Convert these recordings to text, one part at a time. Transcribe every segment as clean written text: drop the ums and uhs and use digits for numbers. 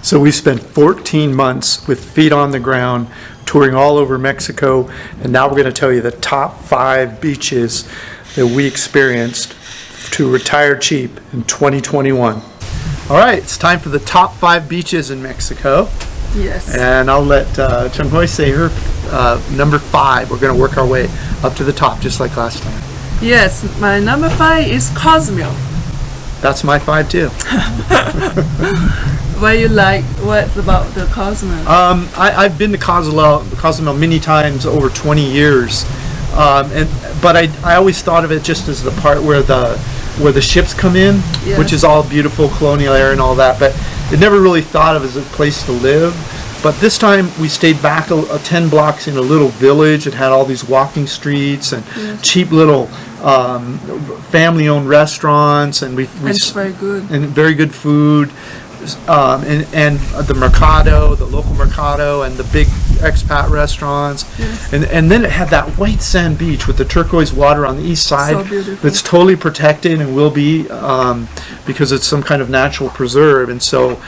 So we spent 14 months with feet on the ground, touring all over Mexico, and now we're going to tell you the top 5 beaches that we experienced to retire cheap in 2021. All right, it's time for the top 5 beaches in Mexico. Yes. And I'll let 𝗙𝐿 say her number 5. We're going to work our way up to the top, just like last time. Yes, my number 5 is Cozumel. That's my 5 too. What about the Cozumel? I've been to Cozumel many times over 20 years, but I always thought of it just as the part where the ships come in, yes, which is all beautiful colonial air and all that, but it never really thought of as a place to live. But this time we stayed back 10 blocks in a little village. It had all these walking streets and yes, cheap little family-owned restaurants, and it's very good, and very good food. And the mercado, the local mercado, and the big expat restaurants, yes, and then it had that white sand beach with the turquoise water on the east side. So beautiful. That's totally protected and will be because it's some kind of natural preserve, and so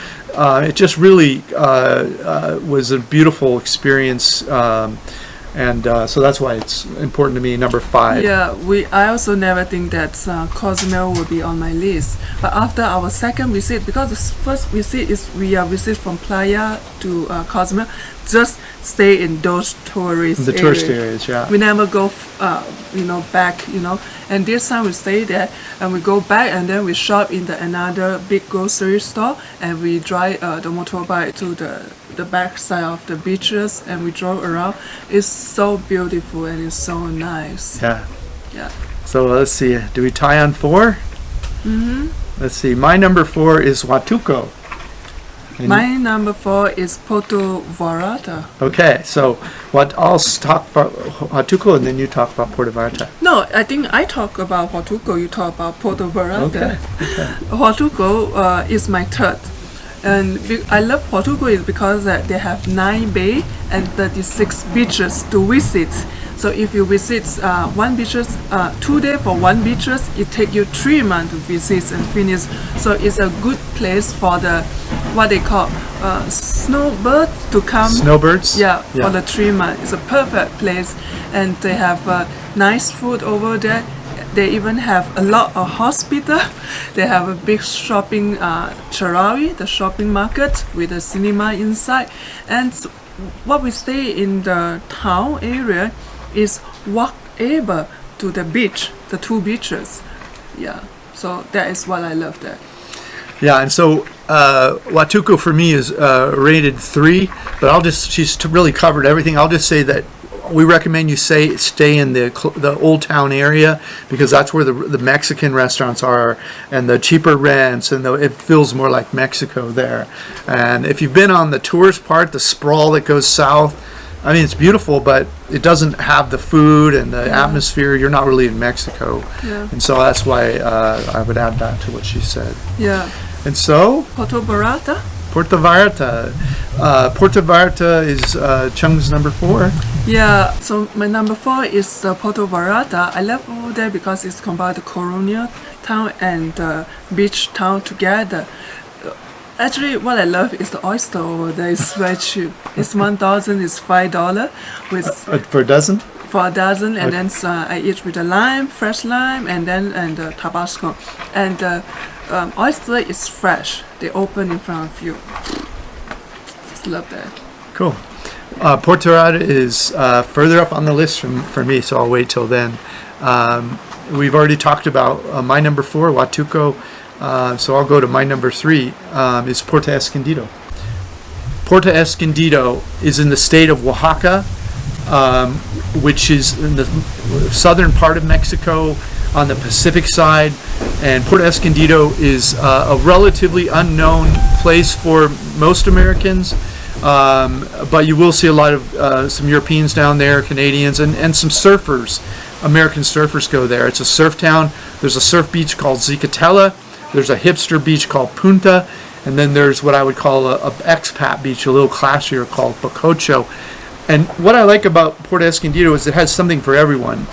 it just really was a beautiful experience. So that's why it's important to me, number 5. Yeah, I also never think that Cozumel will be on my list. But after our second visit, because the first visit is we are visit from Playa to Cozumel, just stay in those tourist The tourist areas, yeah. We never go, back, And this time we stay there and we go back and then we shop in another big grocery store and we drive the motorbike to the back side of the beaches and we drove around. It's so beautiful and it's so nice. Yeah. Yeah. So let's see. Do we tie on 4? Mm-hmm. Let's see. My number 4 is Huatulco. My number 4 is Puerto Vallarta. Okay, so I'll talk about Huatulco and then you talk about Puerto Vallarta. No, I think I talk about Huatulco, you talk about Puerto Vallarta. Okay. Huatulco is my third. And I love Huatulco is because they have 9 bays and 36 beaches to visit. So if you visit one beaches, 2 days for one beaches, it takes you 3 months to visit and finish. So it's a good place for the what they call snowbirds to come. Snowbirds? Yeah, for the 3 months. It's a perfect place, and they have nice food over there. They even have a lot of hospital. They have a big shopping 𝗪𝗏𝗏, the shopping market with a cinema inside. And what we stay in the town area is walkable to the beach, the 2 beaches. Yeah, so that is what I love there. Yeah, and so Huatulco for me is rated 3, but she's really covered everything. I'll just say that we recommend you stay in the old town area because that's where the Mexican restaurants are and the cheaper rents, and it feels more like Mexico there. And if you've been on the tourist part, the sprawl that goes south, I mean, it's beautiful, but it doesn't have the food and the atmosphere. You're not really in Mexico. Yeah. And so that's why I would add that to what she said. Yeah. And so? Puerto Vallarta. Puerto Vallarta. Puerto Vallarta is 𝗙𝐿's number 4. Yeah, so my number 4 is Puerto Vallarta. I love over there because it's combined the Colonial town and beach town together. Actually, what I love is the oyster over there. It's very cheap. It's 1,000. It's $5 for a dozen. For a dozen, and then I eat with the lime, fresh lime, and the Tabasco. And the oyster is fresh. They open in front of you. Just love that. Cool. Puerto Vallarta is further up on the list for me, so I'll wait till then. We've already talked about my number 4, Huatulco. So I'll go to my number 3, is Puerto Escondido. Puerto Escondido is in the state of Oaxaca, which is in the southern part of Mexico on the Pacific side. And Puerto Escondido is a relatively unknown place for most Americans, but you will see a lot of some Europeans down there, Canadians, and some surfers. American surfers go there. It's a surf town. There's a surf beach called 𝗪𝗀𝗃. There's a hipster beach called Punta, and then there's what I would call a expat beach, a little classier, called 𝗥𝗏𝗄. And what I like about Puerto Escondido is it has something for everyone,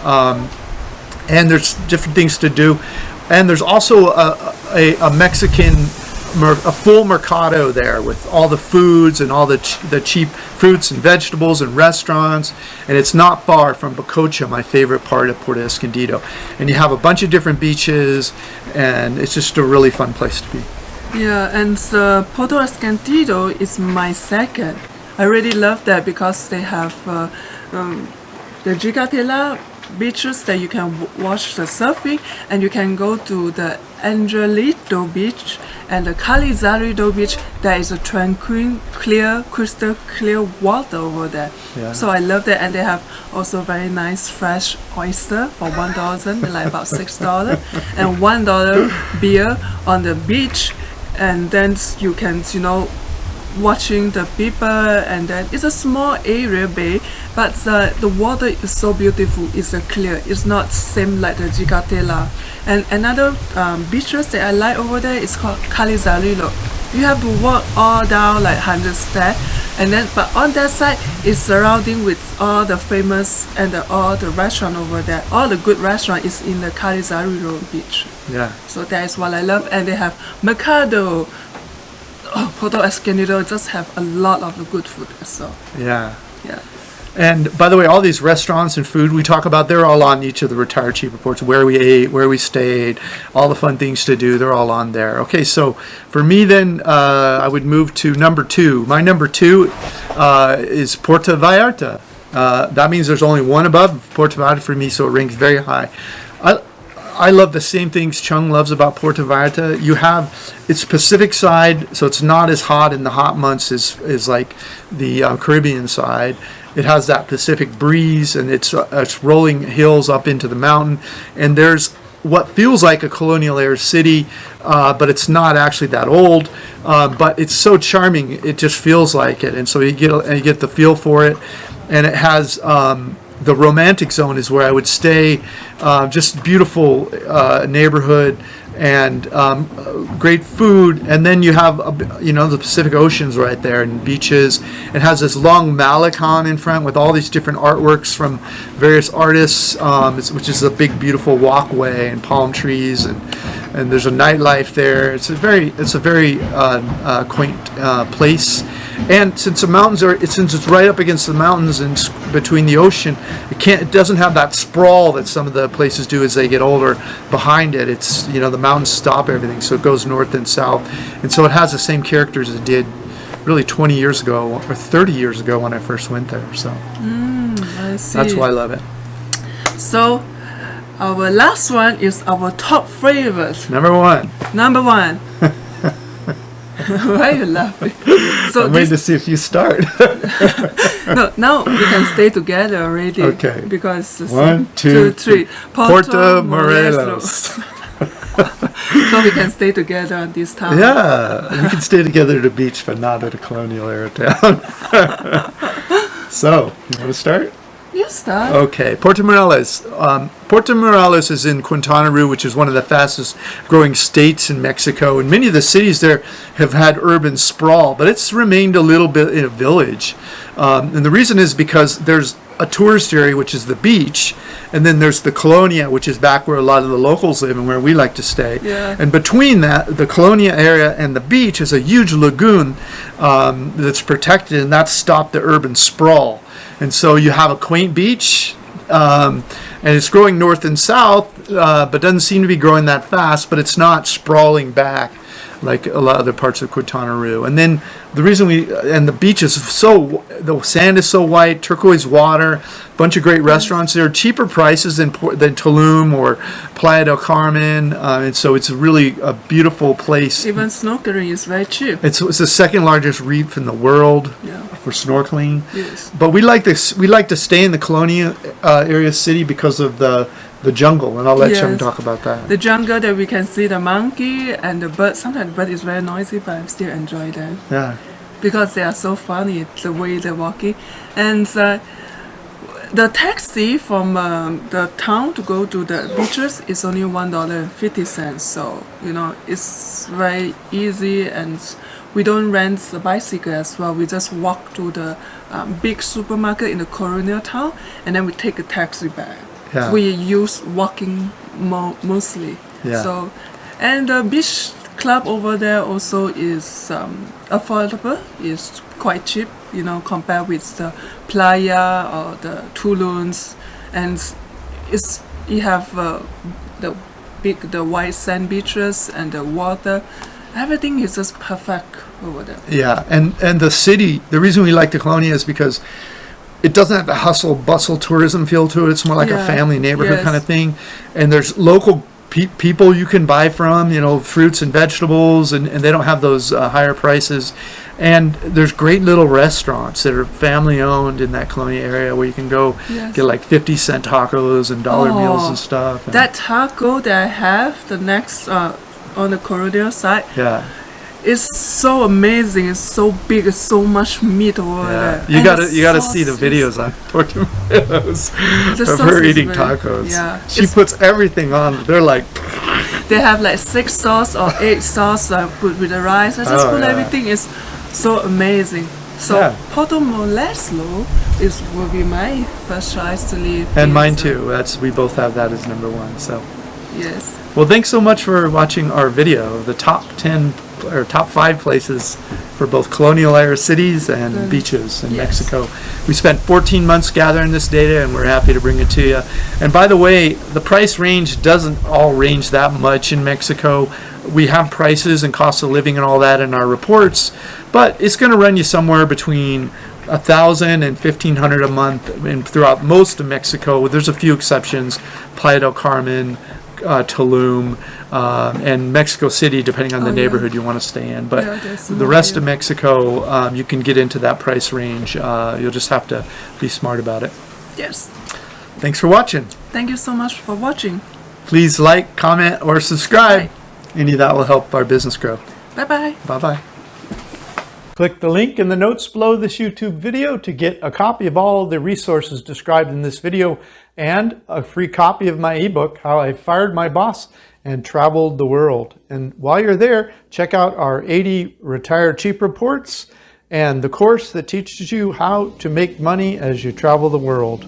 and there's different things to do. And there's also a Mexican a full mercado there with all the foods and all the cheap fruits and vegetables and restaurants. And it's not far from 𝗏𝗏𝐻𝐻, my favorite part of Puerto Escondido. And you have a bunch of different beaches, and it's just a really fun place to be. Yeah, and Poto Escondido is my second. I really love that because they have the 𝗥𝗲𝗄𝗢 beaches that you can watch the surfing, and you can go to the 𝗪nci𝗻𝗄𝗏 beach and the 𝗪cie𝗂𝗍 beach. There is a tranquil, clear, crystal clear water over there. Yeah. So I love that, and they have also very nice fresh oyster for 1,000, like about $6, and $1 beer on the beach, and then you can, you know, watching the people, and then it's a small area bay, but the water is so beautiful. It's clear. It's not same like the 𝗥𝗲𝗄𝗢. And another beaches that I like over there is called 𝗪cie𝗂𝗀𝗀. You have to walk all down like 100 steps, and then but on that side is surrounding with all the famous and all the restaurant over there. All the good restaurant is in the 𝗪cie𝗂𝗀𝗀 beach. Yeah. So that is what I love, and they have mercado. Oh, Poto Escondido just have a lot of good food as well. Yeah. Yeah. And by the way, all these restaurants and food we talk about, they're all on each of the Retire Cheap reports. Where we ate, where we stayed, all the fun things to do, they're all on there. Okay, so for me then, I would move to number 2. My number 2 is Puerto Vallarta. That means there's only one above Puerto Vallarta for me, so it ranks very high. I love the same things Chung loves about Puerto Vallarta. You have its Pacific side, so it's not as hot in the hot months as like the Caribbean side. It has that Pacific breeze, and it's rolling hills up into the mountain. And there's what feels like a colonial era city, but it's not actually that old. But it's so charming; it just feels like it, and so you get the feel for it. And it has the romantic zone is where I would stay. Just beautiful neighborhood and great food, and then you have the Pacific Ocean's right there and beaches. It has this long malecon in front with all these different artworks from various artists, which is a big beautiful walkway and palm trees, and there's a nightlife there. It's a very quaint place. And since the mountains since it's right up against the mountains and between the ocean, it doesn't have that sprawl that some of the places do as they get older behind it. It's, the mountains stop everything, so it goes north and south. And so it has the same characters it did really 20 years ago or 30 years ago when I first went there. So I see. That's why I love it. So our last one is our top favorite. Number 1. Number 1. Why are you laughing? So I'm waiting to see if you start. No, now we can stay together already. Okay. Because 1, 2, 3. Puerto Morelos. So we can stay together on this town. Yeah, we can stay together at a beach, but not at a colonial era town. So, you want to start? You start. Okay, Puerto Morelos. Puerto Morelos is in Quintana Roo, which is one of the fastest growing states in Mexico. And many of the cities there have had urban sprawl, but it's remained a little bit in a village. And the reason is because there's a tourist area, which is the beach, and then there's the Colonial, which is back where a lot of the locals live and where we like to stay. Yeah. And between that, the Colonial area and the beach is a huge lagoon that's protected, and that's stopped the urban sprawl. And so you have a quaint beach, and it's growing north and south, but doesn't seem to be growing that fast, but it's not sprawling back like a lot of other parts of Quintana Roo. And then the reason the beach is the sand is so white, turquoise water, bunch of great restaurants there, cheaper prices than Tulum or Playa del Carmen, and so it's really a beautiful place. Even snorkeling is very cheap. It's the second largest reef in the world. Yeah. For snorkeling. Yes. But we like to stay in the Colonial area city because of the jungle, and I'll let Chung talk about that. The jungle that we can see the monkey and the bird. Sometimes the bird is very noisy, but I still enjoy them. Yeah. Because they are so funny, the way they're walking. And the taxi from the town to go to the beaches is only $1.50. So, it's very easy, and we don't rent the bicycle as well. We just walk to the big supermarket in the Colonial town, and then we take a taxi back. Yeah. We use walking mostly. Yeah. So, and the beach club over there also is affordable. It's quite cheap, you know, compared with the Playa or the Tulums, and you have the white sand beaches and the water. Everything is just perfect over there. Yeah, and the city, the reason we like the Colonial is because it doesn't have the hustle bustle tourism feel to it. It's more like a family neighborhood kind of thing, and there's local people you can buy from, you know, fruits and vegetables, and they don't have those higher prices. And there's great little restaurants that are family owned in that Colonial area where you can go get like 50-cent tacos and dollar meals and stuff. And that taco that I have the next on the Colonial side, it's so amazing. It's so big. It's so much meat over there. You gotta see the videos on Puerto Morelos of her eating tacos. Yeah, she puts everything on. They're like, they have like 6 sauce or 8 sauce put with the rice. I just put everything. It's so amazing. So Puerto Morelos will be my first choice to live. And mine too. We both have that as number 1. So yes. Well, thanks so much for watching our video of the top 10 or top 5 places for both colonial era cities and beaches in Mexico. We spent 14 months gathering this data, and we're happy to bring it to you. And by the way, the price range doesn't all range that much in Mexico. We have prices and cost of living and all that in our reports, but it's going to run you somewhere between $1,000 and $1,500 a month, and throughout most of Mexico. There's a few exceptions: Playa del Carmen, Tulum, and Mexico City, depending on the neighborhood you want to stay in. But the rest of Mexico, you can get into that price range. You'll just have to be smart about it. Yes. Thanks for watching. Thank you so much for watching. Please like, comment, or subscribe. Any of that will help our business grow. Bye-bye. Bye-bye. Click the link in the notes below this YouTube video to get a copy of all of the resources described in this video and a free copy of my ebook, How I Fired My Boss and Traveled the World. And while you're there, check out our 80 Retire Cheap reports and the course that teaches you how to make money as you travel the world.